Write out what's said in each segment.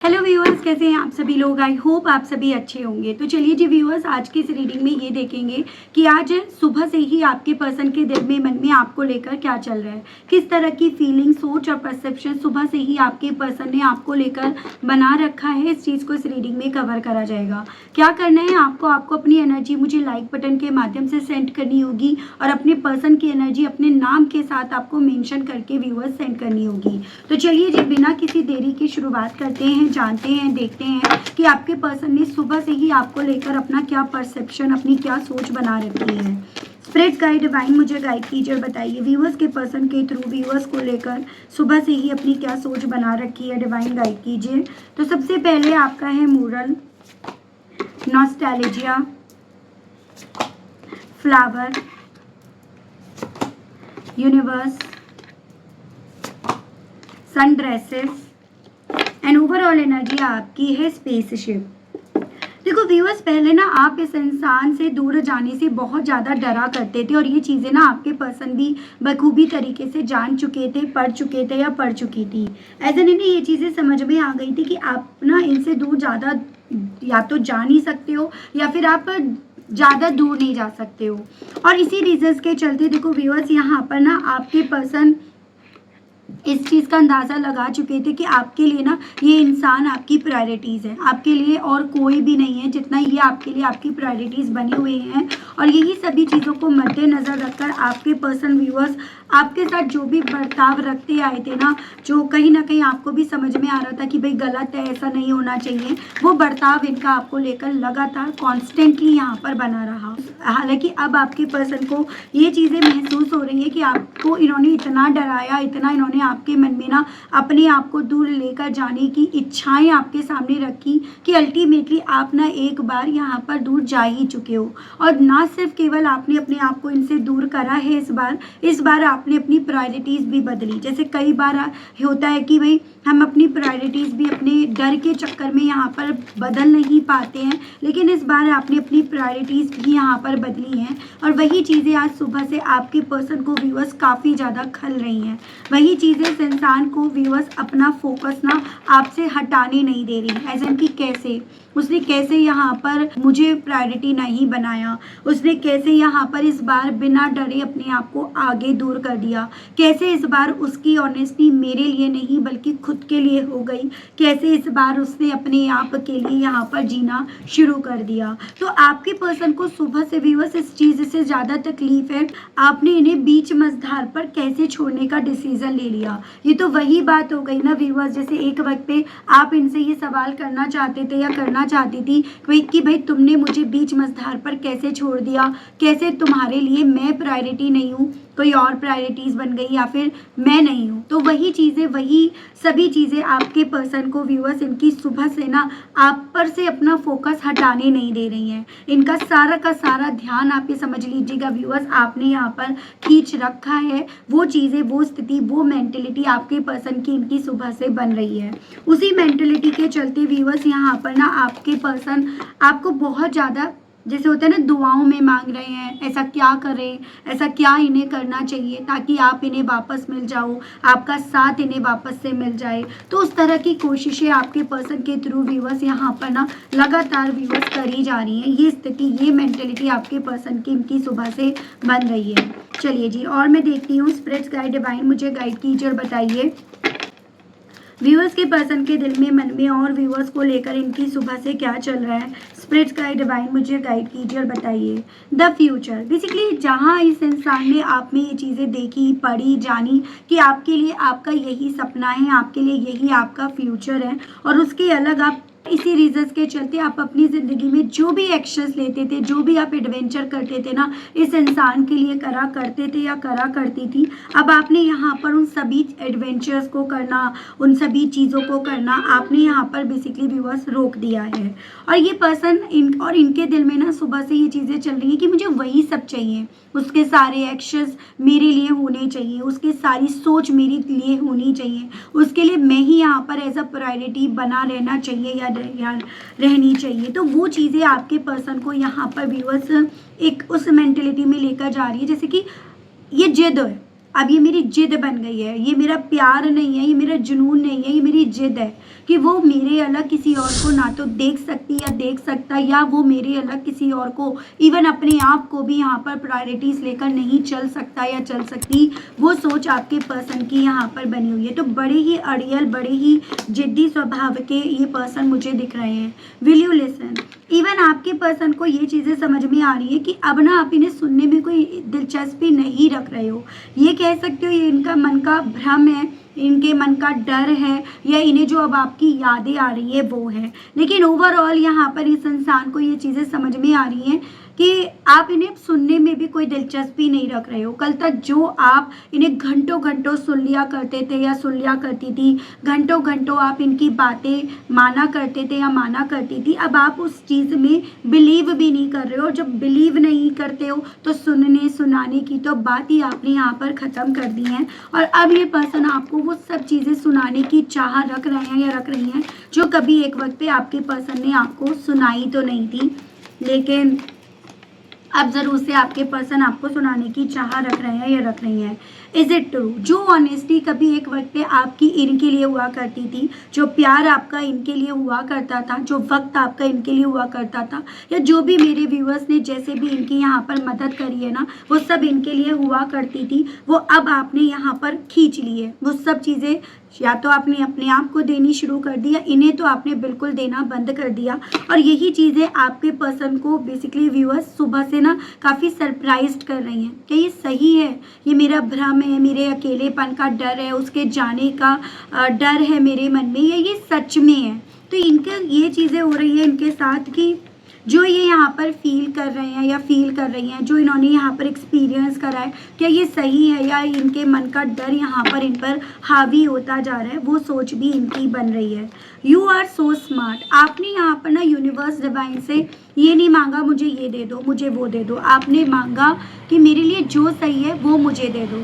Hello viewers, कैसे हैं आप सभी लोग। आई होप आप सभी अच्छे होंगे। तो चलिए जी व्यूअर्स, आज की इस रीडिंग में ये देखेंगे कि आज सुबह से ही आपके पर्सन के दिल में मन में आपको लेकर क्या चल रहा है, किस तरह की फीलिंग, सोच और परसेप्शन सुबह से ही आपके पर्सन ने आपको लेकर बना रखा है। इस चीज़ को इस रीडिंग में कवर करा जाएगा। क्या करना है आपको अपनी एनर्जी मुझे लाइक बटन के माध्यम से सेंड करनी होगी और अपने पर्सन की एनर्जी अपने नाम के साथ आपको मेंशन करके व्यूअर्स सेंड करनी होगी। तो चलिए जी बिना किसी देरी की शुरुआत करते हैं, जानते हैं, देखते हैं कि आपके पर्सन ने सुबह से ही आपको लेकर अपना क्या परसेप्शन, अपनी क्या सोच बना रखी है। स्पिरिट गाइड डिवाइन मुझे गाइड कीजिए और बताइए व्यूअर्स के पर्सन के थ्रू व्यूअर्स को लेकर सुबह से ही अपनी क्या सोच बना रखी है। डिवाइन गाइड कीजिए। तो सबसे पहले आपका है moral, nostalgia, flower, universe, sundresses and overall energy आपकी है स्पेसशिप। देखो व्यूअर्स, पहले ना आप इस इंसान से दूर जाने से बहुत ज़्यादा डरा करते थे और ये चीज़ें ना आपके पर्सन भी बखूबी तरीके से जान चुके थे, पढ़ चुके थे या पढ़ चुकी थी। ऐसे नहीं ये चीज़ें समझ में आ गई थी कि आप ना इनसे दूर ज़्यादा या तो जा नहीं सकते हो या फिर आप ज़्यादा दूर नहीं जा सकते हो। और इसी रीजंस के चलते देखो व्यूअर्स, यहाँ पर ना आपके पर्सन इस चीज़ का अंदाज़ा लगा चुके थे कि आपके लिए ना ये इंसान आपकी प्रायोरिटीज़ है, आपके लिए और कोई भी नहीं है जितना ये आपके लिए आपकी प्रायोरिटीज़ बने हुए हैं। और यही सभी चीज़ों को मद्देनज़र रखकर आपके पर्सन व्यूअर्स आपके साथ जो भी बर्ताव रखते आए थे ना, जो कहीं ना कहीं आपको भी समझ में आ रहा था कि भाई गलत है, ऐसा नहीं होना चाहिए, वो बर्ताव इनका आपको लेकर लगातार कॉन्स्टेंटली यहाँ पर बना रहा। हालांकि अब आपके पर्सन को ये चीज़ें महसूस हो रही है कि आपको इन्होंने इतना डराया, इतना इन्होंने आपके मन में ना अपने आप को दूर लेकर जाने की इच्छाएं आपके सामने रखी कि अल्टीमेटली आप ना एक बार यहाँ पर दूर जा ही चुके हो। और ना सिर्फ केवल आपने अपने आप को इनसे दूर करा है, इस बार आपने अपनी प्रायोरिटीज़ भी बदली। जैसे कई बार होता है कि भाई हम अपनी प्रायोरिटीज़ भी अपने डर के चक्कर में यहाँ पर बदल नहीं पाते हैं, लेकिन इस बार आपने अपनी प्रायोरिटीज़ भी यहाँ पर बदली हैं। और वही चीज़ें आज सुबह से आपके पर्सन को व्यूअर्स काफ़ी ज़्यादा खल रही हैं। वही चीज़ें इस इंसान को व्यूअर्स अपना फोकस ना आपसे हटाने नहीं दे रही। ऐसे कि कैसे उसने कैसे यहाँ पर मुझे प्रायोरिटी नहीं बनाया, उसने कैसे यहाँ पर इस बार बिना डरे अपने आप को आगे दूर कर दिया, कैसे इस बार उसकी ऑनेस्टी मेरे लिए नहीं बल्कि खुद के लिए हो गई, कैसे इस बार उसने अपने आप के लिए यहाँ पर जीना शुरू कर दिया। तो आपके पर्सन को सुबह से व्यूअर्स इस चीज़ से ज़्यादा तकलीफ है, आपने इन्हें बीच मझधार पर कैसे छोड़ने का डिसीजन ले लिया। ये तो वही बात हो गई ना व्यूअर्स, जैसे एक वक्त पे आप इनसे ये सवाल करना चाहते थे या करना चाहती थी कि भाई तुमने मुझे बीच मझधार पर कैसे छोड़ दिया, कैसे तुम्हारे लिए मैं प्रायोरिटी नहीं हूँ, कोई और प्रायोरिटीज़ बन गई या फिर मैं नहीं हूँ। तो वही चीज़ें, वही सभी चीज़ें आपके पर्सन को व्यूअर्स इनकी सुबह से ना आप पर से अपना फोकस हटाने नहीं दे रही हैं। इनका सारा का सारा ध्यान आप ये समझ लीजिएगा व्यूअर्स आपने यहाँ पर खींच रखा है। वो चीज़ें, वो स्थिति, वो मेंटेलिटी आपके पर्सन की इनकी सुबह से बन रही है। उसी मेंटेलिटी के चलते व्यूअर्स यहाँ पर ना आपके पर्सन आपको बहुत ज़्यादा, जैसे होता है ना, दुआओं में मांग रहे हैं, ऐसा क्या करें, ऐसा क्या इन्हें करना चाहिए ताकि आप इन्हें वापस मिल जाओ, आपका साथ इन्हें वापस से मिल जाए। तो उस तरह की कोशिशें आपके पर्सन के थ्रू व्यूअर्स यहाँ पर ना लगातार व्यूअर्स करी जा रही हैं। ये स्थिति, ये मेंटेलिटी आपके पर्सन की इनकी सुबह से बन रही है। चलिए जी, और मैं देखती हूँ स्पिरिट्स गाइड डिवाइन मुझे गाइड कीजिए और बताइए व्यूअर्स के पर्सन के दिल में, मन में और व्यूअर्स को लेकर इनकी सुबह से क्या चल रहा है। स्पिरिट्स गाइड डिवाइन मुझे गाइड कीजिए और बताइए द फ्यूचर। बेसिकली जहाँ इस इंसान ने आप में ये चीज़ें देखी, पढ़ी, जानी कि आपके लिए आपका यही सपना है, आपके लिए यही आपका फ्यूचर है, और उसके अलग आप इसी रीजंस के चलते आप अपनी ज़िंदगी में जो भी एक्शंस लेते थे, जो भी आप एडवेंचर करते थे ना, इस इंसान के लिए करा करते थे या करा करती थी। अब आपने यहाँ पर उन सभी एडवेंचर्स को करना, उन सभी चीज़ों को करना आपने यहाँ पर बेसिकली व्यूअर्स रोक दिया है। और ये पर्सन इनके दिल में ना सुबह से ये चीज़ें चल रही है कि मुझे वही सब चाहिए, उसके सारे एक्शंस मेरे लिए होने चाहिए, उसकी सारी सोच मेरे लिए होनी चाहिए, उसके लिए मैं ही यहाँ पर एज अ प्रायोरिटी बना रहना चाहिए या रहनी चाहिए। तो वो चीज़ें आपके पर्सन को यहाँ पर व्यूअर्स एक उस मेंटेलिटी में लेकर जा रही है, जैसे कि ये जिद है, अब ये मेरी जिद बन गई है, ये मेरा प्यार नहीं है, ये मेरा जुनून नहीं है, ये मेरी जिद है कि वो मेरे अलग किसी और को ना तो देख सकती या देख सकता, या वो मेरे अलग किसी और को, इवन अपने आप को भी यहाँ पर प्रायोरिटीज़ लेकर नहीं चल सकता या चल सकती। वो सोच आपके पर्सन की यहाँ पर बनी हुई है। तो बड़े ही अड़ियल, बड़े ही जिद्दी स्वभाव के ये पर्सन मुझे दिख रहे हैं। Will you listen? इवन आपके पर्सन को ये चीज़ें समझ में आ रही है कि अब ना आप इन्हें सुनने में कोई दिलचस्पी नहीं रख रहे हो। ये कह सकते हो ये इनका मन का भ्रम है, इनके मन का डर है, या इन्हें जो अब आपकी यादें आ रही है वो है। लेकिन ओवरऑल यहाँ पर इस इंसान को ये चीज़ें समझ में आ रही हैं कि आप इन्हें सुनने में भी कोई दिलचस्पी नहीं रख रहे हो। कल तक जो आप इन्हें घंटों घंटों सुन लिया करते थे या सुन लिया करती थी, घंटों घंटों आप इनकी बातें माना करते थे या माना करती थी, अब आप उस चीज़ में बिलीव भी नहीं कर रहे हो। जब बिलीव नहीं करते हो तो सुनने सुनाने की तो बात ही आपने यहाँ पर ख़त्म कर दी है। और अब ये पर्सन आपको वो सब चीज़ें सुनाने की चाह रख रहे हैं या रख रही हैं जो कभी एक वक्त पे आपके पर्सन ने आपको सुनाई तो नहीं थी, लेकिन अब ज़रूर से आपके पर्सन आपको सुनाने की चाह रख रहे हैं या रख रही हैं। Is it true? जो ऑनेस्टी कभी एक वक्त पे आपकी इनके लिए हुआ करती थी, जो प्यार आपका इनके लिए हुआ करता था, जो वक्त आपका इनके लिए हुआ करता था, या जो भी मेरे व्यूअर्स ने जैसे भी इनकी यहाँ पर मदद करी है ना, वो सब इनके लिए हुआ करती थी, वो अब आपने यहाँ पर खींच ली है। वो सब चीज़ें या तो आपने अपने आप को देनी शुरू कर दी, या इन्हें तो आपने बिल्कुल देना बंद कर दिया। और यही चीज़ें आपके पर्सन को बेसिकली व्यूअर्स सुबह से ना काफ़ी सरप्राइज्ड कर रही हैं कि ये सही है, ये मेरा भ्रम है, मेरे अकेलेपन का डर है, उसके जाने का डर है मेरे मन में, या ये सच में है। तो इनके ये चीज़ें हो रही है इनके साथ कि जो ये यहाँ पर फील कर रहे हैं या फील कर रही हैं, जो इन्होंने यहाँ पर एक्सपीरियंस करा है, क्या ये सही है या इनके मन का डर यहाँ पर इन पर हावी होता जा रहा है, वो सोच भी इनकी बन रही है। You are so smart. आपने यहाँ पर ना यूनिवर्स डिवाइन से ये नहीं मांगा मुझे ये दे दो, मुझे वो दे दो। आपने मांगा कि मेरे लिए जो सही है वो मुझे दे दो।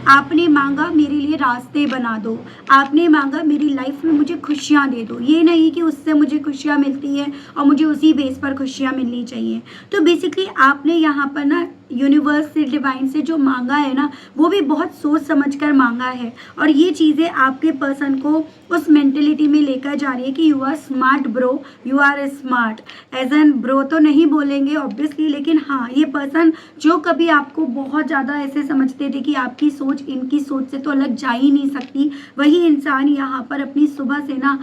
आपने मांगा मेरे लिए रास्ते बना दो। आपने मांगा मेरी लाइफ में मुझे खुशियाँ दे दो। ये नहीं कि उससे मुझे खुशियाँ मिलती है और मुझे उसी बेस पर खुशियाँ मिलनी चाहिए। तो बेसिकली आपने यहाँ पर ना यूनिवर्स से, डिवाइन से जो मांगा है ना, वो भी बहुत सोच समझ कर मांगा है। और ये चीज़ें आपके पर्सन को उस मेंटेलिटी में लेकर जा रही है कि you are smart bro, you are smart. As an bro तो नहीं बोलेंगे ऑब्वियसली, लेकिन हाँ, ये पर्सन जो कभी आपको बहुत ज़्यादा ऐसे समझते थे कि आपकी सोच इनकी सोच से तो अलग जा ही नहीं सकती, वही इंसान यहाँ पर अपनी सुबह से ना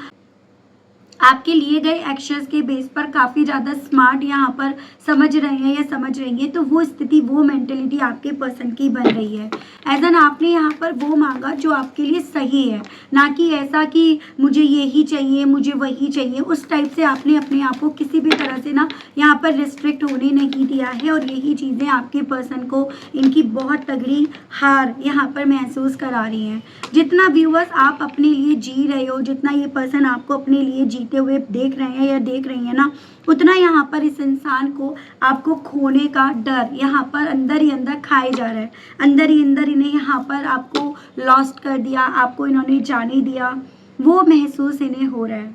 आपके लिए गए एक्शंस के बेस पर काफ़ी ज़्यादा स्मार्ट यहाँ पर समझ रहे हैं या समझ रही हैं। तो वो स्थिति, वो मेंटेलिटी आपके पर्सन की बन रही है। एज एन आपने यहाँ पर वो मांगा जो आपके लिए सही है, ना कि ऐसा कि मुझे यही चाहिए, मुझे वही चाहिए। उस टाइप से आपने अपने आप को किसी भी तरह से ना यहाँ पर रिस्ट्रिक्ट होने नहीं दिया है। और यही चीज़ें आपके पर्सन को इनकी बहुत तगड़ी हार यहाँ पर महसूस करा रही हैं। जितना व्यूअर्स आप अपने लिए जी रहे हो, जितना ये पर्सन आपको अपने लिए जीते हुए देख रहे हैं या देख रही हैं ना, उतना यहाँ पर इस इंसान को आपको खोने का डर यहाँ पर अंदर ही अंदर खाए जा रहा है। अंदर ही अंदर इन्हें यहाँ पर आपको लॉस्ट कर दिया, आपको इन्होंने जाने दिया, वो महसूस इन्हें हो रहा है।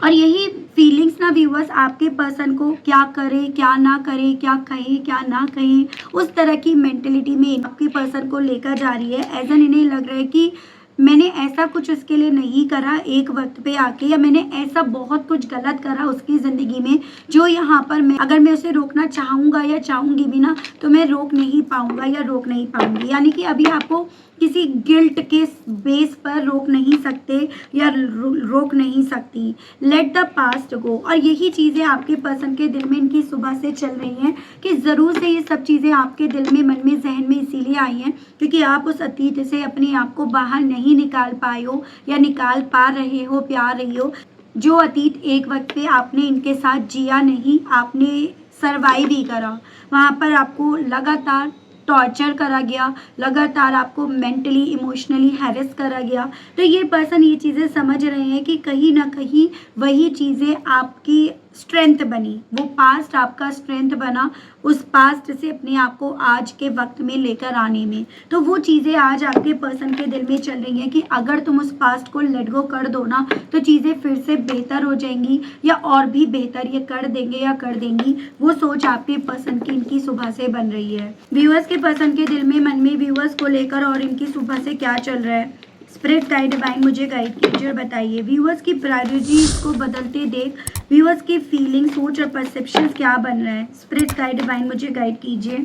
और यही फीलिंग्स ना व्यूअर्स आपके पर्सन को क्या करे क्या ना करे, क्या कहे क्या ना कहे, उस तरह की मेंटेलिटी में आपके पर्सन को लेकर जा रही है। एज एन इन्हें लग रहा है कि मैंने ऐसा कुछ उसके लिए नहीं करा एक वक्त पे आके, या मैंने ऐसा बहुत कुछ गलत करा उसकी ज़िंदगी में जो यहाँ पर मैं अगर मैं उसे रोकना चाहूँगा या चाहूँगी भी ना, तो मैं रोक नहीं पाऊँगा या रोक नहीं पाऊँगी। यानी कि अभी आपको किसी गिल्ट के बेस पर रोक नहीं सकते या रोक नहीं सकती। लेट द पास्ट गो। और यही चीज़ें आपके पर्सन के दिल में इनकी सुबह से चल रही हैं कि ज़रूर से ये सब चीज़ें आपके दिल में, मन में, जहन में इसीलिए आई हैं क्योंकि आप उस अतीत से अपने आप को बाहर नहीं निकाल पाए हो या निकाल पा रहे हो, प्यार रही हो। जो अतीत एक वक्त पे आपने इनके साथ जिया नहीं, आपने सर्वाइव ही करा, वहाँ पर आपको लगातार टॉर्चर करा गया, लगातार आपको मेंटली इमोशनली हैरेस करा गया। तो ये पर्सन ये चीज़ें समझ रहे हैं कि कहीं ना कहीं वही चीज़ें आपकी स्ट्रेंथ बनी, वो पास्ट आपका स्ट्रेंथ बना उस पास्ट से अपने आप को आज के वक्त में लेकर आने में। तो वो चीज़ें आज आपके पर्सन के दिल में चल रही हैं कि अगर तुम उस पास्ट को लेट गो कर दो ना तो चीज़ें फिर से बेहतर हो जाएंगी या और भी बेहतर ये कर देंगे या कर देंगी। वो सोच आपके पर्सन की इनकी सुबह से बन रही है। व्यूअर्स के पर्सन के दिल में, मन में व्यूअर्स को लेकर और इनकी सुबह से क्या चल रहा है, स्पिरिट गाइड डिवाइन मुझे गाइड कीजिए और बताइए। व्यूअर्स की प्रायोरिटीज को बदलते देख व्यूअर्स की फीलिंग, सोच और परसेप्शन क्या बन रहा है, स्पिरिट गाइड डिवाइन मुझे गाइड कीजिए।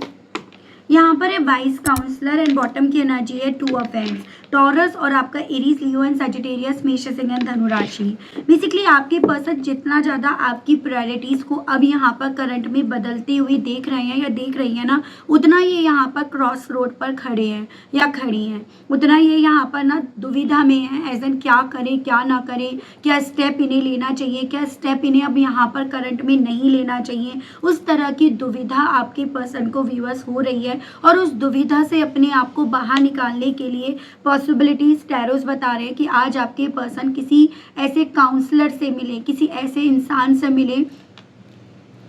यहाँ पर है वाइस काउंसलर एंड बॉटम की एनर्जी है 2 ऑफ हैंड्स, टॉरस और आपका एरीज, लियो एंड सजिटेरियस, मेष, सिंह एंड धनु राशि। बेसिकली आपके पर्सन जितना ज़्यादा आपकी प्रायोरिटीज़ को अब यहाँ पर करंट में बदलते हुए देख रहे हैं या देख रही हैं ना, उतना ये यहाँ पर क्रॉस रोड पर खड़े हैं या खड़ी हैं, उतना ये यहाँ पर ना दुविधा में है एज एन क्या करें क्या ना करें, क्या स्टेप इन्हें लेना चाहिए, क्या स्टेप इन्हें अब यहाँ पर करंट में नहीं लेना चाहिए। उस तरह की दुविधा आपके पर्सन को व्यूअर्स हो रही है और उस दुविधा से अपने आप को बाहर निकालने के लिए पॉसिबिलिटीज टैरोस बता रहे हैं कि आज आपके पर्सन किसी ऐसे काउंसलर से मिले, किसी ऐसे इंसान से मिले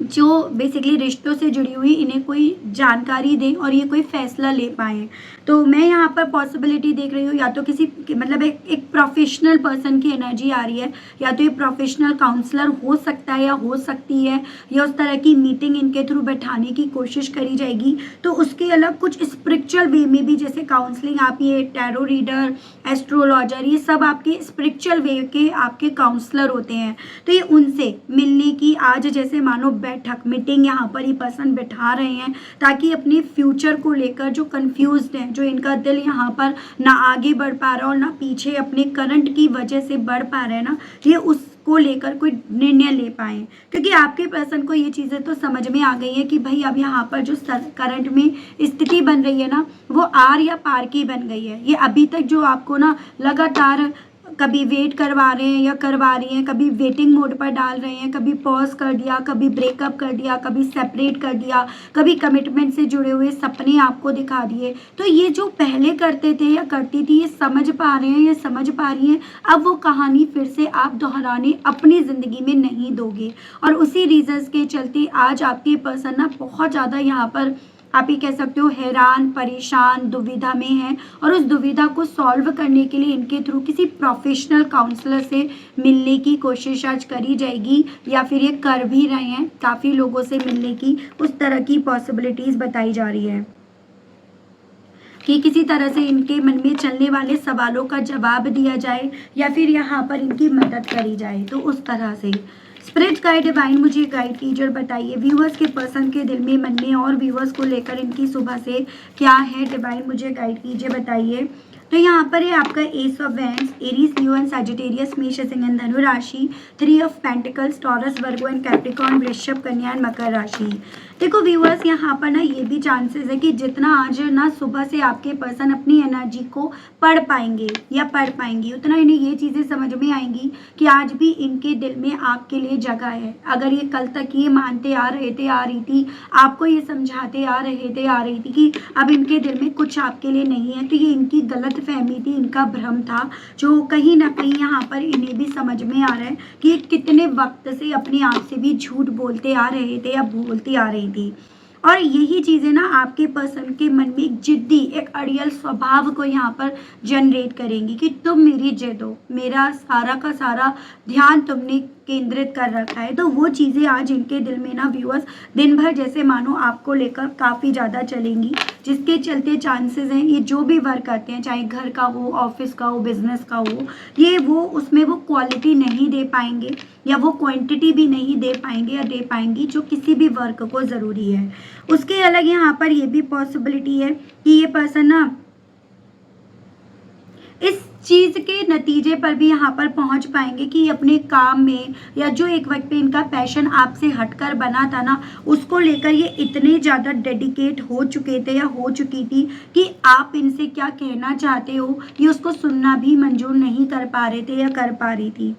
जो बेसिकली रिश्तों से जुड़ी हुई इन्हें कोई जानकारी दें और ये कोई फैसला ले पाएँ। तो मैं यहाँ पर पॉसिबिलिटी देख रही हूँ या तो किसी मतलब एक प्रोफेशनल पर्सन की एनर्जी आ रही है, या तो ये प्रोफेशनल काउंसलर हो सकता है या हो सकती है, या उस तरह की मीटिंग इनके थ्रू बैठाने की कोशिश करी जाएगी। तो उसके अलग कुछ स्पिरिचुअल वे में भी, जैसे काउंसलिंग, आप ये टैरो रीडर, एस्ट्रोलॉजर, ये सब आपके स्पिरिचुअल वे के आपके काउंसलर होते हैं। तो ये उनसे मिलने की आज जैसे मानो बैठक, मीटिंग यहाँ पर ये पर्सन बैठा रहे हैं ताकि अपने फ्यूचर को लेकर जो कंफ्यूज्ड हैं, जो इनका दिल यहाँ पर ना आगे बढ़ पा रहा और ना पीछे अपने करंट की वजह से बढ़ पा रहे हैं ना, ये उसको लेकर कोई निर्णय ले पाए। क्योंकि आपके पर्सन को ये चीज़ें तो समझ में आ गई है कि भाई अब यहाँ पर जो करंट में स्थिति बन रही है ना, वो आर या पार की बन गई है। ये अभी तक जो आपको ना लगातार कभी वेट करवा रहे हैं या करवा रही हैं, कभी वेटिंग मोड पर डाल रहे हैं, कभी पॉज कर दिया, कभी ब्रेकअप कर दिया, कभी सेपरेट कर दिया, कभी कमिटमेंट से जुड़े हुए सपने आपको दिखा दिए। तो ये जो पहले करते थे या करती थी, ये समझ पा रहे हैं, ये समझ पा रही हैं अब वो कहानी फिर से आप दोहराने अपनी ज़िंदगी में नहीं दोगे। और उसी रीजंस के चलते आज आपके पर्सन ना बहुत ज़्यादा यहाँ पर आप ये कह सकते हो हैरान, परेशान, दुविधा में हैं और उस दुविधा को सॉल्व करने के लिए इनके थ्रू किसी प्रोफेशनल काउंसलर से मिलने की कोशिश आज करी जाएगी, या फिर ये कर भी रहे हैं, काफ़ी लोगों से मिलने की उस तरह की पॉसिबिलिटीज़ बताई जा रही है कि किसी तरह से इनके मन में चलने वाले सवालों का जवाब दिया जाए या फिर यहाँ पर इनकी मदद करी जाए। तो उस तरह से स्पिरिट गाइड डिवाइन मुझे गाइड कीजिए और बताइए व्यूअर्स के पर्सन के दिल में, मन में और व्यूअर्स को लेकर इनकी सुबह से क्या है। डिवाइन मुझे गाइड कीजिए, बताइए। तो यहाँ पर है आपका S of wands, Aries, Leo and Sagittarius, मेष, सिंह एंड धनु राशि, 3 of pentacles, taurus, Virgo and Capricorn, वृषभ, कन्या एंड मकर राशि। देखो व्यूअर्स, यहाँ पर ना ये भी चांसेस है कि जितना आज ना सुबह से आपके पर्सन अपनी एनर्जी को पढ़ पाएंगे या पढ़ पाएंगी, उतना इन्हें ये चीज़ें समझ में आएंगी कि आज भी इनके दिल में आपके लिए जगह है। अगर ये कल तक ये मानते आ रहे थे, आ रही थी, आपको ये समझाते आ रहे थे, आ रही थी कि अब इनके दिल में कुछ आपके लिए नहीं है, तो ये इनकी गलत फहमी थी, इनका भ्रम था, जो कहीं ना कहीं यहाँ पर इन्हें भी समझ में आ रहा है कि ये कितने वक्त से अपने आप से भी झूठ बोलते आ रहे थे या बोलती आ रही थी। और यही चीज़ें ना आपके पर्सन के मन में एक जिद्दी, एक अड़ियल स्वभाव को यहाँ पर जनरेट करेंगी कि तुम मेरी जिद हो, मेरा सारा का सारा ध्यान तुमने केंद्रित कर रखा है। तो वो चीज़ें आज इनके दिल में ना व्यूअर्स दिन भर जैसे मानो आपको लेकर काफ़ी ज़्यादा चलेंगी, जिसके चलते चांसेस हैं ये जो भी वर्क करते हैं, चाहे घर का हो, ऑफिस का हो, बिजनेस का हो, ये वो उसमें वो क्वालिटी नहीं दे पाएंगे या वो क्वांटिटी भी नहीं दे पाएंगे या दे पाएंगी जो किसी भी वर्क को ज़रूरी है। उसके अलग यहाँ पर ये भी पॉसिबिलिटी है कि ये पर्सन ना इस चीज़ के नतीजे पर भी यहाँ पर पहुँच पाएंगे कि अपने काम में या जो एक वक्त पे इनका पैशन आपसे हटकर बना था ना, उसको लेकर ये इतने ज़्यादा डेडिकेट हो चुके थे या हो चुकी थी कि आप इनसे क्या कहना चाहते हो ये उसको सुनना भी मंजूर नहीं कर पा रहे थे या कर पा रही थी।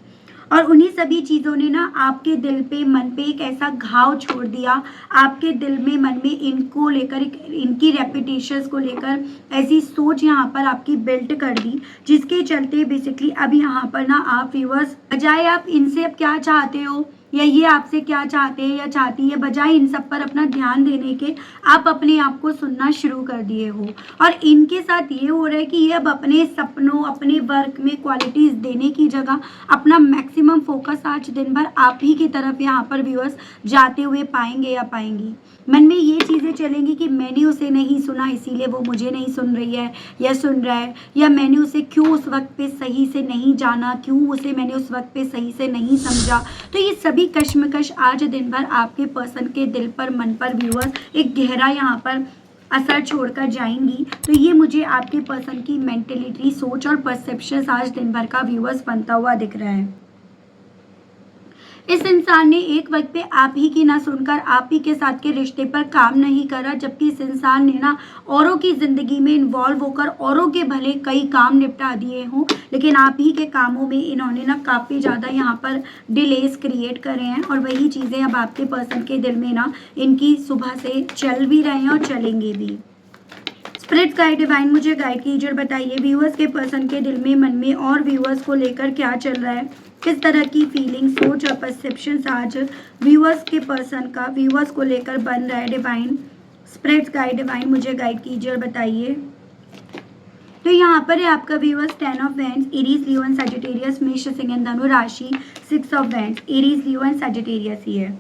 और उन्हीं सभी चीज़ों ने ना आपके दिल पे, मन पे एक ऐसा घाव छोड़ दिया, आपके दिल में, मन में इनको लेकर, इनकी रेपुटेशंस को लेकर ऐसी सोच यहाँ पर आपकी बिल्ट कर दी, जिसके चलते बेसिकली अब यहाँ पर ना आप व्यूअर्स, बजाय आप इनसे अब क्या चाहते हो या ये आपसे क्या चाहते हैं या चाहती है, बजाय इन सब पर अपना ध्यान देने के आप अपने आप को सुनना शुरू कर दिए हो। और इनके साथ ये हो रहा है कि ये अब अपने सपनों, अपने वर्क में क्वालिटीज़ देने की जगह अपना मैक्सिमम फोकस आज दिन भर आप ही की तरफ यहाँ पर व्यूअर्स जाते हुए पाएंगे या पाएंगी। मन में ये चीज़ें चलेंगी कि मैंने उसे नहीं सुना इसीलिए वो मुझे नहीं सुन रही है या सुन रहा है, या मैंने उसे क्यों उस वक्त पे सही से नहीं जाना, क्यों उसे मैंने उस वक्त पे सही से नहीं समझा। तो ये सभी कश्मकश आज दिन भर आपके पर्सन के दिल पर, मन पर व्यूअर्स एक गहरा यहाँ पर असर छोड़कर जाएंगी। तो ये मुझे आपके पर्सन की मेंटेलिटी, सोच और परसेप्शन आज दिन भर का व्यूअर्स बनता हुआ दिख रहा है। इस इंसान ने एक वक्त पे आप ही की ना सुनकर आप ही के साथ के रिश्ते पर काम नहीं करा, जबकि इस इंसान ने ना औरों की ज़िंदगी में इन्वॉल्व होकर औरों के भले कई काम निपटा दिए हों, लेकिन आप ही के कामों में इन्होंने ना काफ़ी ज़्यादा यहाँ पर डिलेस क्रिएट करे हैं। और वही चीज़ें अब आपके पर्सन के दिल में ना इनकी सुबह से चल भी रहे हैं और चलेंगे भी। स्पिरिट गाइड डिवाइन मुझे गाइड कीजिए और बताइए व्यूअर्स के पर्सन के दिल में, मन में और व्यूअर्स को लेकर क्या चल रहा है, किस तरह की फीलिंग, सोच और परसेप्शन आज व्यूअर्स के पर्सन का व्यूअर्स को लेकर बन रहा है। डिवाइन स्पिरिट गाइड डिवाइन मुझे गाइड कीजिए और बताइए। तो यहाँ पर है आपका viewers 10 of wands, Aries, Leo and Sagittarius, मेष, सिंह एंड धनु राशि, 6 of wands, Aries, Leo and Sagittarius ही है।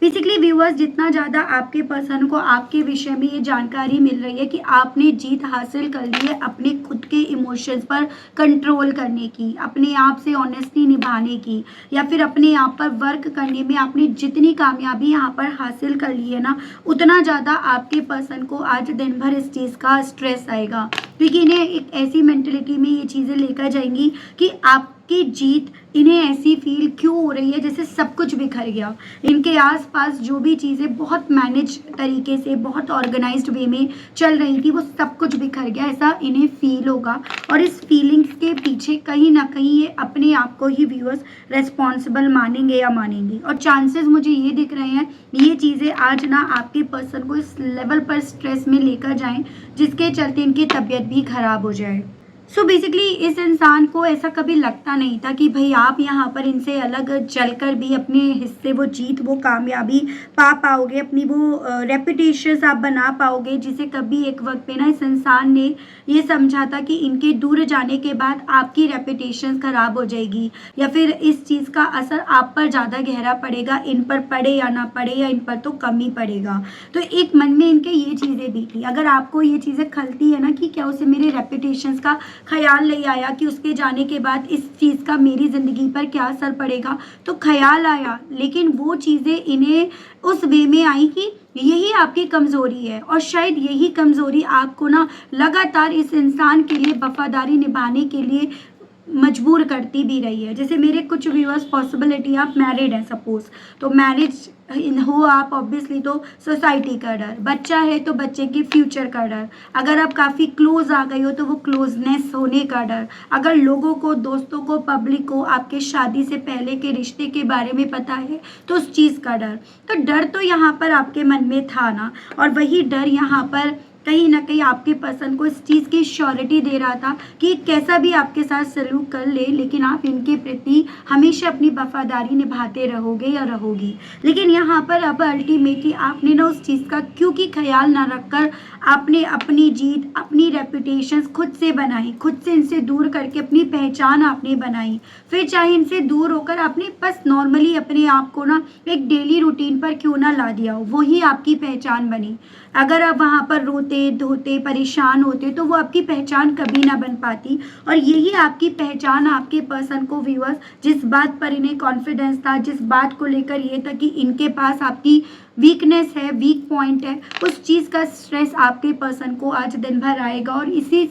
बेसिकली व्यूअर्स जितना ज़्यादा आपके पर्सन को आपके विषय में ये जानकारी मिल रही है कि आपने जीत हासिल कर ली है अपने खुद के इमोशंस पर कंट्रोल करने की, अपने आप से ऑनेस्टी निभाने की, या फिर अपने आप पर वर्क करने में आपने जितनी कामयाबी यहाँ पर हासिल कर ली है ना, उतना ज़्यादा आपके पर्सन को आज दिन भर इस चीज़ का स्ट्रेस आएगा, क्योंकि इन्हें एक ऐसी मेंटलिटी में ये चीज़ें लेकर जाएंगी कि आपकी जीत इन्हें ऐसी फील क्यों हो रही है जैसे सब कुछ बिखर गया। इनके आसपास जो भी चीज़ें बहुत मैनेज तरीके से, बहुत ऑर्गेनाइज्ड वे में चल रही थी, वो सब कुछ बिखर गया, ऐसा इन्हें फील होगा। और इस फीलिंग्स के पीछे कहीं ना कहीं ये अपने आप को ही व्यूअर्स रेस्पॉन्सिबल मानेंगे या मानेंगी। और चांसेस मुझे ये दिख रहे हैं ये चीज़ें आज ना आपके पर्सन को इस लेवल पर स्ट्रेस में लेकर जाएं जिसके चलते इनकी तबीयत भी खराब हो जाए। सो बेसिकली इस इंसान को ऐसा कभी लगता नहीं था कि भाई आप यहाँ पर इनसे अलग चलकर भी अपने हिस्से वो जीत, वो कामयाबी पा पाओगे, अपनी वो रेपुटेशन आप बना पाओगे, जिसे कभी एक वक्त पे ना इस इंसान ने ये समझा था कि इनके दूर जाने के बाद आपकी रेपुटेशन खराब हो जाएगी, या फिर इस चीज़ का असर आप पर ज़्यादा गहरा पड़ेगा, इन पर पड़े या ना पड़े, या इन पर तो कम ही पड़ेगा। तो एक मन में इनके ये चीज़ें भी थी। अगर आपको ये चीज़ें खलती है ना कि क्या उसे मेरे रेपुटेशन का ख्याल नहीं आया कि उसके जाने के बाद इस चीज़ का मेरी ज़िंदगी पर क्या असर पड़ेगा, तो ख्याल आया, लेकिन वो चीज़ें इन्हें उस वे में आई कि यही आपकी कमज़ोरी है, और शायद यही कमज़ोरी आपको ना लगातार इस इंसान के लिए वफादारी निभाने के लिए मजबूर करती भी रही है। जैसे मेरे कुछ व्यूअर्स पॉसिबिलिटी, आप मैरिड हैं सपोज, तो मैरिज हो आप ऑब्वियसली तो सोसाइटी का डर, बच्चा है तो बच्चे के फ्यूचर का डर, अगर आप काफ़ी क्लोज आ गई हो तो वो क्लोजनेस होने का डर, अगर लोगों को, दोस्तों को, पब्लिक को आपके शादी से पहले के रिश्ते के बारे में पता है तो उस चीज़ का डर। तो डर तो यहाँ पर आपके मन में था ना, और वही डर यहाँ पर कहीं ना कहीं आपके पर्सन को इस चीज़ की श्योरिटी दे रहा था कि कैसा भी आपके साथ सलूक कर ले, लेकिन आप इनके प्रति हमेशा अपनी वफादारी निभाते रहोगे या रहोगी। लेकिन यहाँ पर अब अल्टीमेटली आपने ना उस चीज़ का क्योंकि ख्याल ना रखकर आपने अपनी जीत, अपनी रेपुटेशन खुद से बनाई, खुद से इनसे दूर करके अपनी पहचान आपने बनाई। फिर चाहे इनसे दूर होकर आपने बस नॉर्मली अपने आप को ना एक डेली रूटीन पर क्यों ना ला दिया हो, वही आपकी पहचान बनी। अगर आप वहाँ पर रोते धोते परेशान होते तो वो आपकी पहचान कभी ना बन पाती। और यही आपकी पहचान आपके पर्सन को व्यूअर्स, जिस बात पर इन्हें कॉन्फिडेंस था, जिस बात को लेकर ये था कि इनके पास आपकी वीकनेस है, वीक पॉइंट है, उस चीज़ का स्ट्रेस आपके पर्सन को आज दिन भर आएगा। और इसी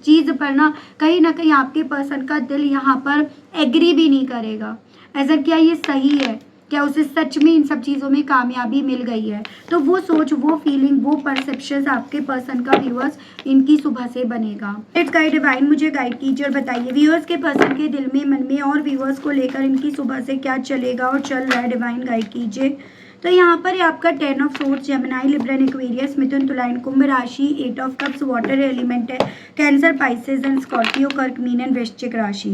चीज़ पर ना कहीं आपके पर्सन का दिल यहाँ पर एग्री भी नहीं करेगा, ऐसा क्या ये सही है, क्या उसे सच में इन सब चीज़ों में कामयाबी मिल गई है। तो वो सोच, वो फीलिंग, वो परसेप्शन आपके पर्सन का व्यूअर्स इनकी सुबह से बनेगा। इट्स गाइड डिवाइन मुझे गाइड कीजिए और बताइए व्यूअर्स के पर्सन के दिल में, मन में और व्यूअर्स को लेकर इनकी सुबह से क्या चलेगा और चल रहा है, डिवाइन गाइड कीजिए। तो यहाँ पर आपका 10 of swords, Gemini, Libran, Aquarius, मिथुन, तुला, कुंभ राशि, 8 ऑफ कप्स वाटर एलिमेंट है, कैंसर, पाइसेस एंड स्कॉर्पियो, कर्क, मीन एंड वृश्चिक राशि।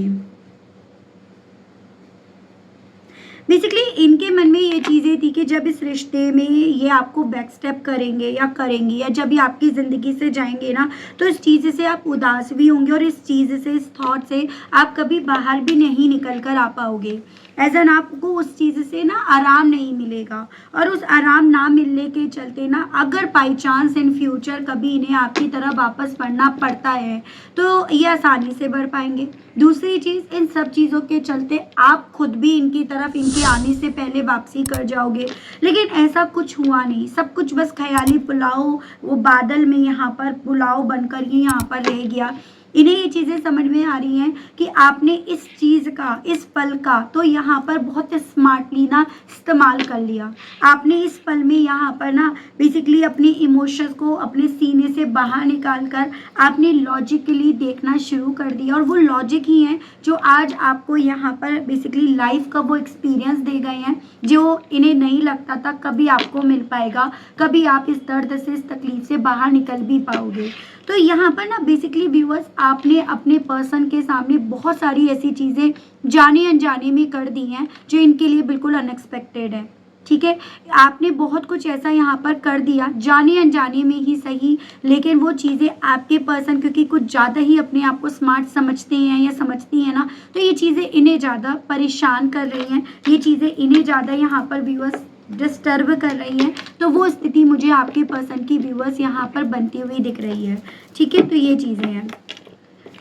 बेसिकली इनके मन में ये चीज़ें थी कि जब इस रिश्ते में ये आपको बैक स्टेप करेंगे या करेंगी या जब ये आपकी ज़िंदगी से जाएंगे ना, तो इस चीज़ से आप उदास भी होंगे और इस चीज़ से, इस थॉट से आप कभी बाहर भी नहीं निकल कर आ पाओगे। एज एन आपको उस चीज़ से ना आराम नहीं मिलेगा, और उस आराम ना मिलने के चलते ना अगर बाई चांस इन फ्यूचर कभी इन्हें आपकी तरह वापस बढ़ना पड़ता है तो ये आसानी से बढ़ पाएंगे। दूसरी चीज़, इन सब चीज़ों के चलते आप खुद भी इनकी तरफ इनके आने से पहले वापसी कर जाओगे, लेकिन ऐसा कुछ हुआ नहीं। सब कुछ बस ख्याली पुलाव, वो बादल में यहाँ पर पुलाव बनकर ही यहाँ पर रह गया। इन्हें ये चीज़ें समझ में आ रही हैं कि आपने इस चीज़ का, इस पल का तो यहाँ पर बहुत स्मार्टली ना इस्तेमाल कर लिया। आपने इस पल में यहाँ पर ना बेसिकली अपने इमोशंस को अपने सीने से बाहर निकाल कर आपने लॉजिकली देखना शुरू कर दिया, और वो लॉजिक ही हैं जो आज आपको यहाँ पर बेसिकली लाइफ का वो एक्सपीरियंस दे गए हैं जो इन्हें नहीं लगता था कभी आपको मिल पाएगा, कभी आप इस दर्द से, इस तकलीफ से बाहर निकल भी पाओगे। तो यहाँ पर ना बेसिकली व्यूअर्स, आपने अपने पर्सन के सामने बहुत सारी ऐसी चीज़ें जाने अनजाने में कर दी हैं जो इनके लिए बिल्कुल अनएक्सपेक्टेड है। ठीक है, आपने बहुत कुछ ऐसा यहाँ पर कर दिया जाने अनजाने में ही सही, लेकिन वो चीज़ें आपके पर्सन क्योंकि कुछ ज़्यादा ही अपने आप को स्मार्ट समझते हैं या समझती हैं ना, तो ये चीज़ें इन्हें ज़्यादा परेशान कर रही हैं, ये चीज़ें इन्हें ज़्यादा यहाँ पर व्यूअर्स डिस्टर्ब कर रही है। तो वो स्थिति मुझे आपके पर्सन की व्यूअर्स यहाँ पर बनती हुई दिख रही है। ठीक है, तो ये चीज़ें हैं।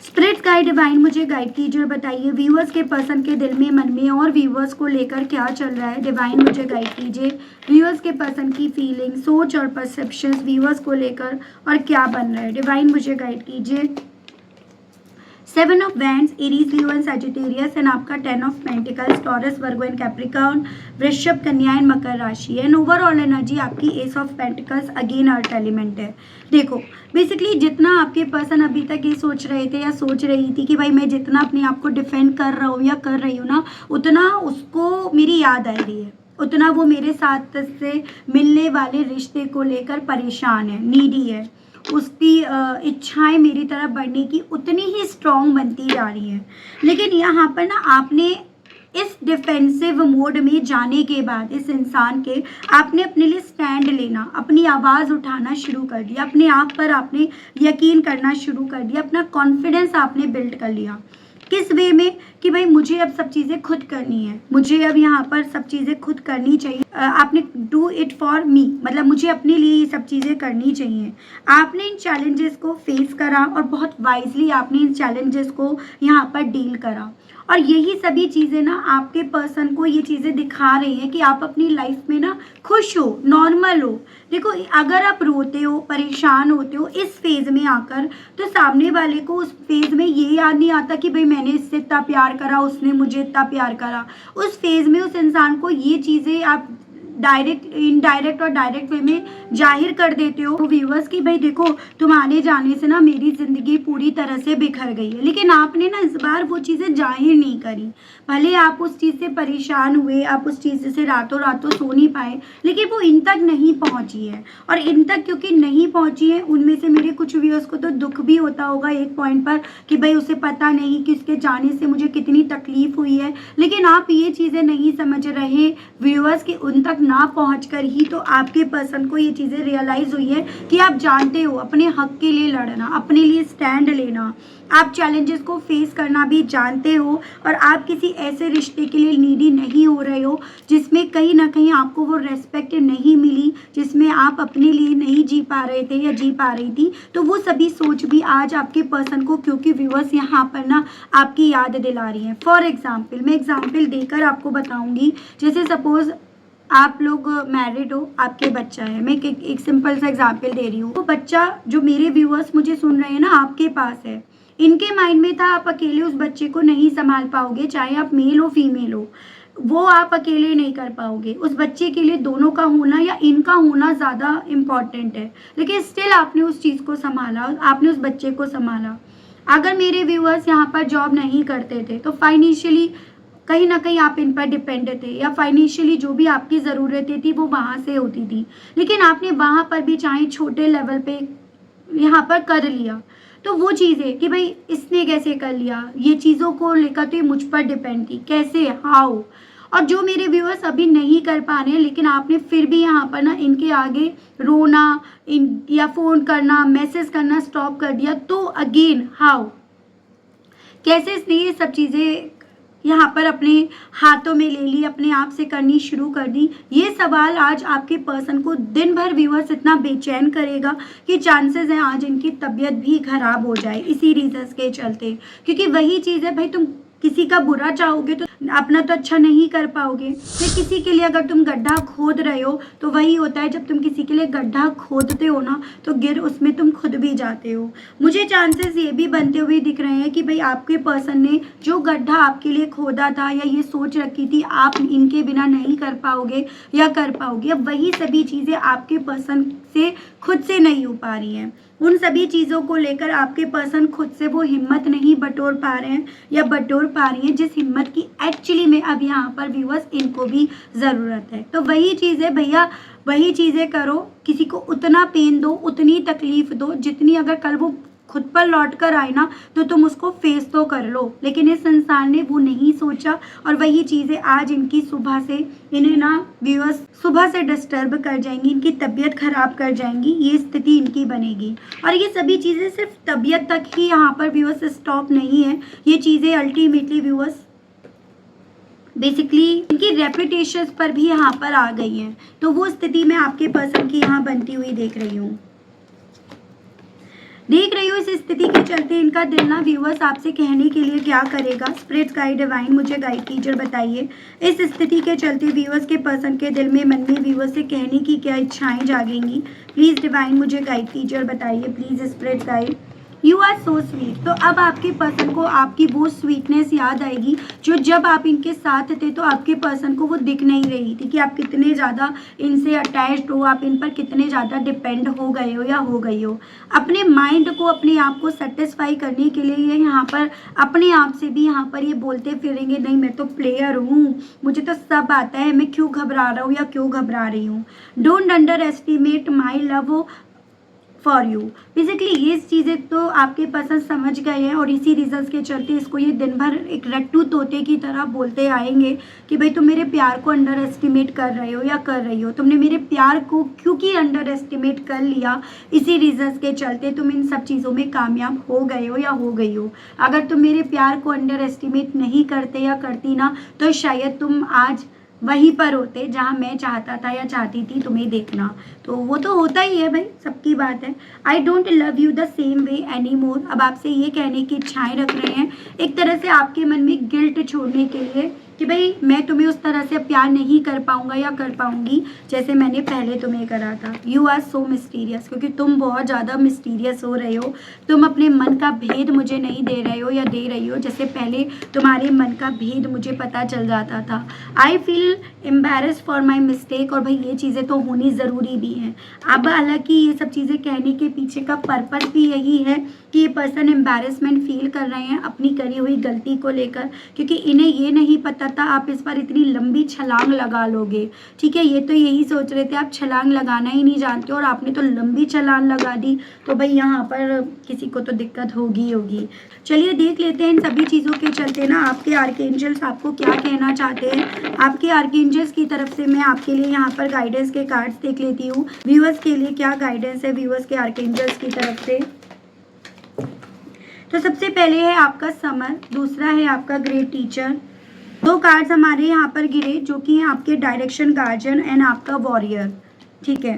स्पिरिट गाइड डिवाइन मुझे गाइड कीजिए और बताइए व्यूअर्स के पर्सन के दिल में, मन में और व्यूअर्स को लेकर क्या चल रहा है। डिवाइन मुझे गाइड कीजिए व्यूअर्स के पर्सन की फीलिंग, सोच और परसेप्शंस व्यूअर्स को लेकर और क्या बन रहा है। डिवाइन मुझे गाइड कीजिए। 7 of wands, Aries, Leo and Sagittarius, and आपका 10 of pentacles, taurus, Virgo and Capricorn, वृषभ, कन्या एंड मकर राशि। एंड ओवरऑल एनर्जी आपकी S of pentacles, again earth element है। देखो बेसिकली जितना आपके पर्सन अभी तक ये सोच रहे थे या सोच रही थी कि भाई मैं जितना अपने आप को डिफेंड कर रहा हूँ या कर रही हूँ ना, उतना उसको मेरी याद आ रही है, उतना वो मेरे साथ से मिलने वाले रिश्ते को लेकर परेशान है, नीडी है, उसकी इच्छाएं मेरी तरफ बढ़ने की उतनी ही स्ट्रॉन्ग बनती जा रही है। लेकिन यहाँ पर ना आपने इस डिफेंसिव मोड में जाने के बाद इस इंसान के आपने अपने लिए स्टैंड लेना, अपनी आवाज़ उठाना शुरू कर दिया, अपने आप पर आपने यकीन करना शुरू कर दिया, अपना कॉन्फिडेंस आपने बिल्ड कर लिया। किस वे में कि भाई मुझे अब सब चीज़ें खुद करनी है, मुझे अब यहाँ पर सब चीज़ें खुद करनी चाहिए। आपने डू इट फॉर मी, मतलब मुझे अपने लिए ये सब चीज़ें करनी चाहिए। आपने इन चैलेंजेस को फेस करा और बहुत वाइजली आपने इन चैलेंजेस को यहाँ पर डील करा, और यही सभी चीज़ें ना आपके पर्सन को ये चीज़ें दिखा रही हैं कि आप अपनी लाइफ में ना खुश हो, नॉर्मल हो। देखो अगर आप रोते हो, परेशान होते हो इस फेज़ में आकर, तो सामने वाले को उस फेज़ में ये याद नहीं आता कि भाई मैंने इससे इतना प्यार करा, उसने मुझे इतना प्यार करा। उस फेज़ में उस इंसान को ये चीज़ें आप डायरेक्ट, इनडायरेक्ट और डायरेक्ट वे में जाहिर कर देते हो व्यूअर्स कि भाई देखो तुम्हारे जाने से ना मेरी ज़िंदगी पूरी तरह से बिखर गई है। लेकिन आपने ना इस बार वो चीज़ें जाहिर नहीं करी। भले आप उस चीज़ से परेशान हुए, आप उस चीज़ से रातों रातों सो नहीं पाए, लेकिन वो इन तक नहीं पहुंची है। और इन तक क्योंकि नहीं पहुंची है, उनमें से मेरे कुछ व्यूअर्स को तो दुख भी होता होगा एक पॉइंट पर कि भाई उसे पता नहीं कि उसके जाने से मुझे कितनी तकलीफ हुई है। लेकिन आप ये चीज़ें नहीं समझ रहे व्यूअर्स कि उन तक ना पहुंचकर ही तो आपके पर्सन को ये चीज़ें रियलाइज़ हुई है कि आप जानते हो अपने हक के लिए लड़ना, अपने लिए स्टैंड लेना, आप चैलेंजेस को फेस करना भी जानते हो, और आप किसी ऐसे रिश्ते के लिए नीडी नहीं हो रहे हो जिसमें कहीं ना कहीं आपको वो रेस्पेक्ट नहीं मिली, जिसमें आप अपने लिए नहीं जी पा रहे थे या जी पा रही थी। तो वो सभी सोच भी आज आपके पर्सन को, क्योंकि व्यूअर्स यहाँ पर ना आपकी याद दिला रही हैं। फॉर एग्जाम्पल, मैं एग्जाम्पल देकर आपको बताऊँगी। जैसे सपोज आप लोग मैरिड हो, आपके बच्चा है, मैं एक सिंपल सा एग्जांपल दे रही हूँ। वो बच्चा जो मेरे व्यूअर्स मुझे सुन रहे हैं ना आपके पास है, इनके माइंड में था आप अकेले उस बच्चे को नहीं संभाल पाओगे, चाहे आप मेल हो फीमेल हो, वो आप अकेले नहीं कर पाओगे। उस बच्चे के लिए दोनों का होना या इनका होना ज़्यादा इम्पॉर्टेंट है, लेकिन स्टिल आपने उस चीज़ को संभाला, आपने उस बच्चे को संभाला। अगर मेरे व्यूअर्स यहाँ पर जॉब नहीं करते थे तो फाइनेंशियली कहीं ना कहीं आप इन पर डिपेंड थे, या फाइनेंशियली जो भी आपकी ज़रूरतें थी वो वहाँ से होती थी, लेकिन आपने वहाँ पर भी चाहे छोटे लेवल पे यहाँ पर कर लिया। तो वो चीज़ें कि भाई इसने कैसे कर लिया, ये चीज़ों को लेकर तो ये मुझ पर डिपेंड थी, कैसे, हाउ। और जो मेरे व्यूअर्स अभी नहीं कर पा रहे हैं लेकिन आपने फिर भी यहाँ पर ना इनके आगे रोना या फ़ोन करना, मैसेज करना स्टॉप कर दिया, तो अगेन हाउ, कैसे इसने ये सब चीज़ें यहाँ पर अपने हाथों में ले ली, अपने आप से करनी शुरू कर दी? ये सवाल आज आपके पर्सन को दिन भर व्यूअर्स इतना बेचैन करेगा कि चांसेस हैं आज इनकी तबीयत भी खराब हो जाए इसी रीजंस के चलते। क्योंकि वही चीज़ है भाई, तुम किसी का बुरा चाहोगे तो अपना तो अच्छा नहीं कर पाओगे। या किसी के लिए अगर तुम गड्ढा खोद रहे हो तो वही होता है, जब तुम किसी के लिए गड्ढा खोदते हो ना तो गिर उसमें तुम खुद भी जाते हो। मुझे चांसेस ये भी बनते हुए दिख रहे हैं कि भाई आपके पर्सन ने जो गड्ढा आपके लिए खोदा था या ये सोच रखी थी आप इनके बिना नहीं कर पाओगे या कर पाओगे, अब वही सभी चीज़ें आपके पर्सन से खुद से नहीं हो पा रही हैं। उन सभी चीज़ों को लेकर आपके पर्सन खुद से वो हिम्मत नहीं बटोर पा रहे हैं या बटोर पा रही हैं जिस हिम्मत की एक्चुअली में अब यहाँ पर व्यूअर्स इनको भी ज़रूरत है। तो वही चीज़ है भैया, वही चीज़ें करो, किसी को उतना पेन दो, उतनी तकलीफ दो जितनी अगर कल वो खुद पर लौट कर आए ना तो तुम उसको फेस तो कर लो। लेकिन इस इंसान ने वो नहीं सोचा और वही चीज़ें आज इनकी सुबह से इन्हें ना व्यूअर्स सुबह से डिस्टर्ब कर जाएंगी, इनकी तबीयत ख़राब कर जाएंगी, ये स्थिति इनकी बनेगी। और ये सभी चीज़ें सिर्फ तबीयत तक ही यहाँ पर व्यूअर्स स्टॉप नहीं है, ये चीज़ें अल्टीमेटली व्यूअर्स बेसिकली इनकी रेपुटेशन पर भी यहाँ पर आ गई हैं। तो वो स्थिति में आपके पर्सन की यहाँ बनती हुई देख रही हूँ। इस स्थिति के चलते इनका दिल ना व्यूअर्स आपसे कहने के लिए क्या करेगा? स्पिरिट गाइड डिवाइन मुझे गाइड कीजिए, बताइए इस स्थिति के चलते व्यूअर्स के पर्सन के दिल में, मन में व्यूअर्स से कहने की क्या इच्छाएं जागेंगी? प्लीज़ डिवाइन मुझे गाइड कीजिए और बताइए please spirit guide. You are so sweet. तो अब आपके पर्सन को आपकी वो स्वीटनेस याद आएगी जो जब आप इनके साथ थे तो आपके पर्सन को वो दिख नहीं रही थी कि आप कितने ज़्यादा इनसे अटैच्ड हो, आप इन पर कितने ज़्यादा डिपेंड हो गए हो या हो गई हो। अपने माइंड को, अपने आप को सेटिस्फाई करने के लिए ये यहाँ पर अपने आप से भी यहाँ पर ये बोलते फिरेंगे, नहीं मैं तो प्लेयर हूँ, मुझे तो सब आता है, मैं क्यों घबरा रहा हूँ या क्यों घबरा रही हूँ। Don't under estimate my love for you. Basically ये चीज़ें तो आपके पर्सन समझ गए हैं और इसी रीजंस के चलते इसको ये दिन भर एक रट्टू तोते की तरह बोलते आएंगे कि भाई तुम मेरे प्यार को अंडर एस्टिमेट कर रहे हो या कर रही हो, तुमने मेरे प्यार को क्योंकि अंडर एस्टिमेट कर लिया, इसी रीजंस के चलते तुम इन सब चीज़ों में कामयाब हो गए हो या हो गई हो। अगर तुम मेरे प्यार को अंडर एस्टिमेट नहीं करते या करती ना तो शायद तुम आज वहीं पर होते जहाँ मैं चाहता था या चाहती थी तुम्हें देखना। तो वो तो होता ही है भाई, सबकी बात है। I don't love you the same way any more. अब आपसे ये कहने की इच्छाएं रख रहे हैं, एक तरह से आपके मन में गिल्ट छोड़ने के लिए कि भाई मैं तुम्हें उस तरह से प्यार नहीं कर पाऊंगा या कर पाऊंगी जैसे मैंने पहले तुम्हें करा था। यू आर सो मिस्टीरियस, क्योंकि तुम बहुत ज़्यादा मिस्टीरियस हो रहे हो। तुम अपने मन का भेद मुझे नहीं दे रहे हो या दे रही हो जैसे पहले तुम्हारे मन का भेद मुझे पता चल जाता था। I feel embarrassed for my mistake. और भाई ये चीज़ें तो होनी ज़रूरी भी हैं। अब हालांकि ये सब चीज़ें कहने के पीछे का पर्पस भी यही है कि ये पर्सन एम्बेरसमेंट फील कर रहे हैं अपनी करी हुई गलती को लेकर, क्योंकि इन्हें ये नहीं पता था आप इस पर इतनी लंबी छलांग लगा लोगे। ठीक है, ये तो यही सोच रहे थे आप छलांग लगाना ही नहीं जानते और आपने तो लंबी छलांग लगा दी, तो भाई यहाँ पर किसी को तो दिक्कत होगी। चलिए देख लेते हैं इन सभी चीज़ों के चलते ना आपके आर्कएंजल्स आपको क्या कहना चाहते हैं। आपके आर्कएंजल्स की तरफ से मैं आपके लिए यहाँ पर गाइडेंस के कार्ड्स देख लेती हूँ। व्यूअर्स के लिए क्या गाइडेंस है व्यूअर्स के आर्कएंजल्स की तरफ से। तो सबसे पहले है आपका समर, दूसरा है आपका ग्रेट टीचर। दो कार्ड्स हमारे यहाँ पर गिरे जो कि हैं आपके डायरेक्शन गार्जियन एंड आपका वॉरियर। ठीक है,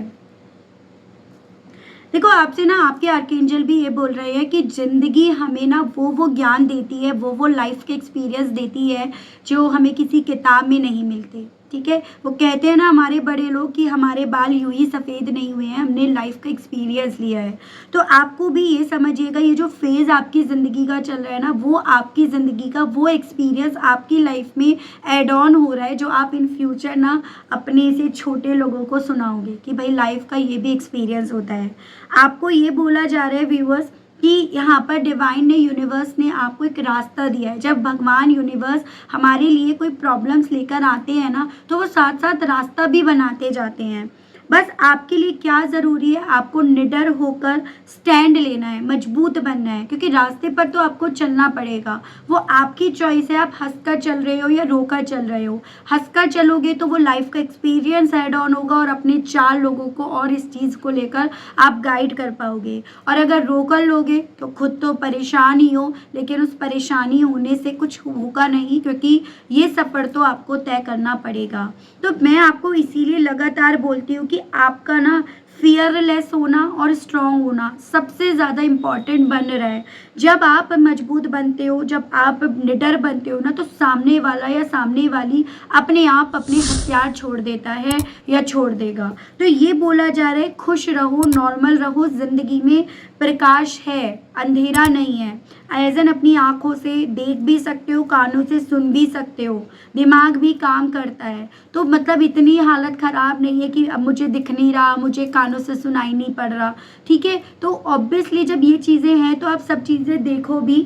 देखो आपसे ना आपके आर्कएंजल भी ये बोल रहे हैं कि ज़िंदगी हमें ना वो ज्ञान देती है, वो लाइफ के एक्सपीरियंस देती है जो हमें किसी किताब में नहीं मिलते। ठीक है, वो कहते हैं ना हमारे बड़े लोग कि हमारे बाल यूं ही सफ़ेद नहीं हुए हैं, हमने लाइफ का एक्सपीरियंस लिया है। तो आपको भी ये समझिएगा ये जो फेज़ आपकी ज़िंदगी का चल रहा है ना, वो आपकी ज़िंदगी का वो एक्सपीरियंस आपकी लाइफ में एड ऑन हो रहा है जो आप इन फ्यूचर ना अपने से छोटे लोगों को सुनाओगे कि भाई लाइफ का ये भी एक्सपीरियंस होता है। आपको ये बोला जा रहा है व्यूअर्स कि यहाँ पर डिवाइन ने, यूनिवर्स ने आपको एक रास्ता दिया है। जब भगवान यूनिवर्स हमारे लिए कोई प्रॉब्लम्स लेकर आते हैं ना तो वो साथ साथ रास्ता भी बनाते जाते हैं। बस आपके लिए क्या ज़रूरी है, आपको निडर होकर स्टैंड लेना है, मजबूत बनना है, क्योंकि रास्ते पर तो आपको चलना पड़ेगा। वो आपकी चॉइस है, आप हंसकर चल रहे हो या रोकर चल रहे हो। हंसकर चलोगे तो वो लाइफ का एक्सपीरियंस ऐड ऑन होगा और अपने 4 लोगों को और इस चीज़ को लेकर आप गाइड कर पाओगे। और अगर रोकर लोगे तो खुद तो परेशान ही हो, लेकिन उस परेशानी होने से कुछ होगा नहीं, क्योंकि ये सफ़र तो आपको तय करना पड़ेगा। तो मैं आपको इसीलिए लगातार बोलती हूँ कि आपका ना फियरलेस होना और स्ट्रांग होना सबसे ज़्यादा इम्पॉर्टेंट बन रहा है। जब आप मजबूत बनते हो, जब आप निडर बनते हो ना, तो सामने वाला या सामने वाली अपने आप अपने हथियार छोड़ देता है या छोड़ देगा। तो ये बोला जा रहा है, खुश रहो, नॉर्मल रहो, ज़िंदगी में प्रकाश है, अंधेरा नहीं है। एज़न अपनी आँखों से देख भी सकते हो, कानों से सुन भी सकते हो, दिमाग भी काम करता है। तो मतलब इतनी हालत ख़राब नहीं है कि अब मुझे दिख नहीं रहा, मुझे कानों से सुनाई नहीं पड़ रहा, ठीक है। तो ऑब्वियसली जब ये चीज़ें हैं तो आप सब चीज़ें देखो भी,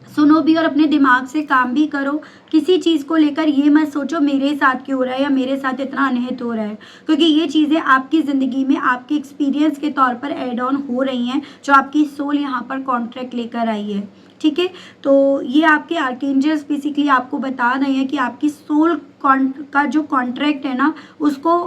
सुनो भी और अपने दिमाग से काम भी करो। किसी चीज़ को लेकर ये मत सोचो मेरे साथ क्यों हो रहा है या मेरे साथ इतना अनहित हो रहा है, क्योंकि ये चीज़ें आपकी ज़िंदगी में आपके एक्सपीरियंस के तौर पर ऐड ऑन हो रही हैं, जो आपकी सोल यहाँ पर कॉन्ट्रैक्ट लेकर आई है, ठीक है। तो ये आपके आर्कएंजल्स बेसिकली आपको बता रहे हैं कि आपकी सोल का जो कॉन्ट्रैक्ट है ना, उसको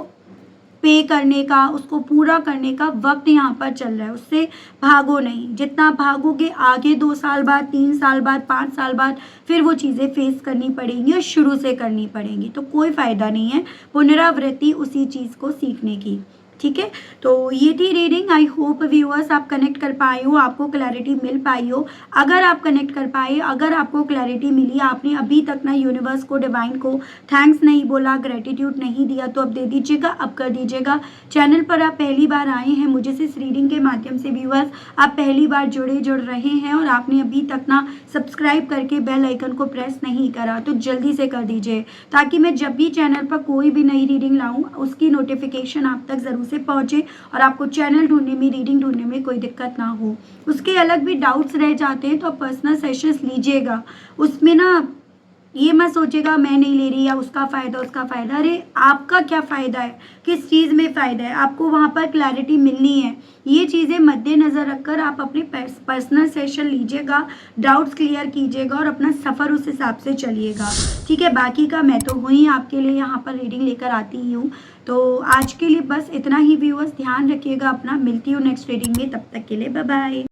पे करने का, उसको पूरा करने का वक्त यहाँ पर चल रहा है। उससे भागो नहीं, जितना भागोगे आगे 2 साल बाद, 3 साल बाद, 5 साल बाद फिर वो चीज़ें फेस करनी पड़ेंगी और शुरू से करनी पड़ेंगी। तो कोई फ़ायदा नहीं है पुनरावृत्ति उसी चीज़ को सीखने की, ठीक है। तो ये थी रीडिंग। आई होप व्यूअर्स आप कनेक्ट कर पाए हो, आपको क्लैरिटी मिल पाई हो। अगर आप कनेक्ट कर पाए, अगर आपको क्लैरिटी मिली, आपने अभी तक ना यूनिवर्स को, डिवाइन को थैंक्स नहीं बोला, ग्रेटिट्यूड नहीं दिया, तो अब दे दीजिएगा, अब कर दीजिएगा। चैनल पर आप पहली बार आए हैं, मुझे से इस रीडिंग के माध्यम से व्यूअर्स आप पहली बार जुड़ रहे हैं और आपने अभी तक ना सब्सक्राइब करके बेल आइकन को प्रेस नहीं करा, तो जल्दी से कर दीजिए, ताकि मैं जब भी चैनल पर कोई भी नई रीडिंग लाऊं उसकी नोटिफिकेशन आप तक ज़रूर से पहुंचे और आपको चैनल ढूंढने में, रीडिंग ढूंढने में कोई दिक्कत ना हो। उसके अलग भी डाउट्स रह जाते हैं तो आप पर्सनल सेशंस लीजिएगा। उसमें ना ये मत सोचेगा मैं नहीं ले रही या उसका फ़ायदा उसका फ़ायदा, अरे आपका क्या फ़ायदा है, किस चीज़ में फ़ायदा है, आपको वहाँ पर क्लैरिटी मिलनी है। ये चीज़ें मद्देनज़र रखकर आप अपने पर्सनल सेशन लीजिएगा, डाउट्स क्लियर कीजिएगा और अपना सफ़र उस हिसाब से चलिएगा, ठीक है। बाकी का मैं तो हुई आपके लिए यहाँ पर रीडिंग लेकर आती ही हूँ। तो आज के लिए बस इतना ही व्यूअर्स, ध्यान रखिएगा अपना, मिलती हूँ नेक्स्ट रीडिंग में, तब तक के लिए बाय बाय।